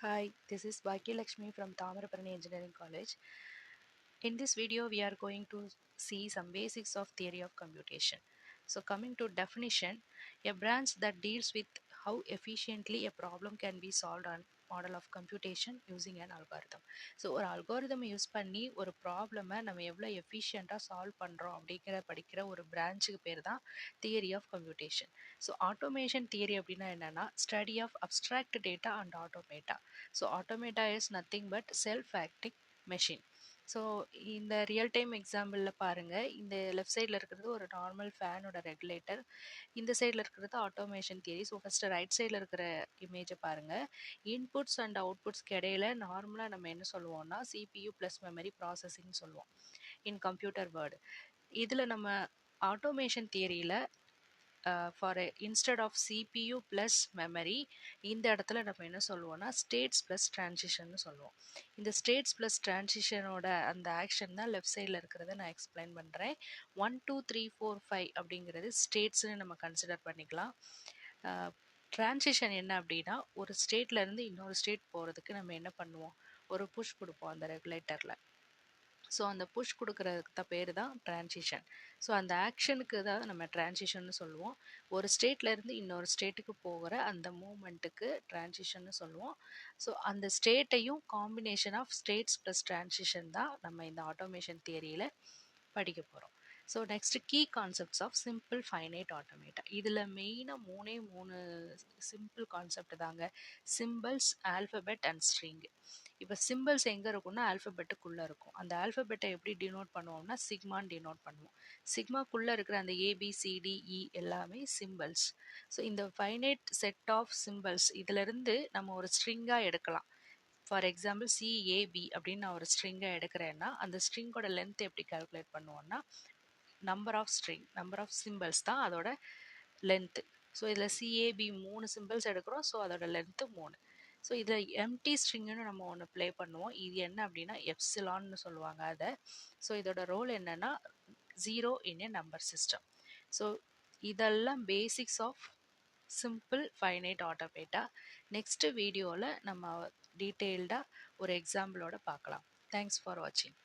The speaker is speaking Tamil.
Hi, this is Bhakya Lakshmi from Tamaraparani Engineering College. In this video, we are going to see some basics of theory of computation. So, coming to definition, a branch that deals with how efficiently a problem can be solved on model of computation using an algorithm. So ஒரு அல்காரிதம் யூஸ் பண்ணி ஒரு ப்ராப்ளமை நம்ம எவ்வளோ எஃபிஷியண்ட்டாக சால்வ் பண்ணுறோம் அப்படிங்கிற படிக்கிற ஒரு பிரான்ச்சுக்கு பேர் தான் theory of computation. So automation theory அப்படின்னா என்னென்னா study of abstract data and automata. So automata is nothing but self acting machine. So இந்த ரியல் டைம் எக்ஸாம்பிளில் பாருங்கள், இந்த லெஃப்ட் சைடில் இருக்கிறது ஒரு நார்மல் ஃபேனோட ரெகுலேட்டர், இந்த சைடில் இருக்கிறது automation theory. So first right சைடில் இருக்கிற இமேஜை பாருங்கள். இன்புட்ஸ் அண்ட் அவுட்புட்ஸ்க்கு இடையில நார்மலாக நம்ம என்ன சொல்லுவோம்னா சிபியு ப்ளஸ் மெமரி ப்ராசஸிங் சொல்லுவோம் இன் கம்ப்யூட்டர் வேர்டு. இதில் நம்ம ஆட்டோமேஷன் தியரியில் for instead of CPU plus memory இந்த இடத்துல நம்ம என்ன சொல்லுவோம்னா ஸ்டேட்ஸ் ப்ளஸ் ட்ரான்சிஷன் சொல்லுவோம். இந்த ஸ்டேட்ஸ் ப்ளஸ் ட்ரான்சிஷனோட அந்த ஆக்ஷன் தான் லெஃப்ட் சைடில் இருக்கிறத நான் எக்ஸ்பிளைன் பண்ணுறேன். 1 2 3 4 5 அப்படிங்கிறது ஸ்டேட்ஸ்னு நம்ம கன்சிடர் பண்ணிக்கலாம். ட்ரான்சிஷன் என்ன அப்படின்னா ஒரு ஸ்டேட்லேருந்து இன்னொரு ஸ்டேட் போகிறதுக்கு நம்ம என்ன பண்ணுவோம், ஒரு புஷ் கொடுப்போம் அந்த ரெகுலேட்டரில். ஸோ அந்த புஷ் கொடுக்குறதுக்கு பேர் தான் ட்ரான்சிஷன். ஸோ அந்த ஆக்ஷனுக்கு தான் நம்ம ட்ரான்சிஷன் சொல்லுவோம். ஒரு ஸ்டேட்லேருந்து இன்னொரு ஸ்டேட்டுக்கு போகிற அந்த மூமெண்ட்டுக்கு ட்ரான்சிஷன் சொல்லுவோம். ஸோ அந்த ஸ்டேட்டையும் combination of states plus transition தான் நம்ம இந்த ஆட்டோமேஷன் தியரியில் படிக்க போகிறோம். So next key concepts of simple finite automata. இதில் மெயினாக மூணு சிம்பிள் கான்செப்ட் தாங்க: சிம்பிள்ஸ், ஆல்ஃபபெட் அண்ட் ஸ்ட்ரிங். இப்போ சிம்பிள்ஸ் எங்கே இருக்கும்னா ஆல்ஃபபெட்டுக்குள்ளே இருக்கும். அந்த ஆல்ஃபபெட்டை எப்படி டினோட் பண்ணுவோம்னா சிக்மான்னு டினோட் பண்ணுவோம். சிக்மாக்குள்ளே இருக்கிற அந்த ஏபிசிடிஇ எல்லாமே சிம்பிள்ஸ். ஸோ இந்த ஃபைனைட் செட் ஆஃப் சிம்பிள்ஸ் இதிலிருந்து நம்ம ஒரு ஸ்ட்ரிங்காக எடுக்கலாம். ஃபார் எக்ஸாம்பிள் சிஏபி அப்படின்னு நான் ஒரு ஸ்ட்ரிங்கை எடுக்கிறேன்னா அந்த ஸ்ட்ரிங்கோட லென்த் எப்படி கால்குலேட் பண்ணுவோம்னா நம்பர் ஆஃப் சிம்பிள்ஸ் தான் அதோட லென்த்து. ஸோ இதில் சிஏபி 3 சிம்பிள்ஸ் எடுக்கிறோம். ஸோ அதோட லென்த்து 3. ஸோ இதில் எம்டி ஸ்ட்ரிங்குன்னு நம்ம ஒன்று ப்ளே பண்ணுவோம். இது என்ன அப்படின்னா எப்சிலான்னு சொல்லுவாங்க அதை. ஸோ இதோட ரோல் என்னென்னா 0 in a number system. So இதெல்லாம் basics of simple finite automata. Next வீடியோவில் நம்ம டீட்டெயில்டாக ஒரு எக்ஸாம்பிளோட பார்க்கலாம். தேங்க்ஸ் ஃபார் வாட்சிங்.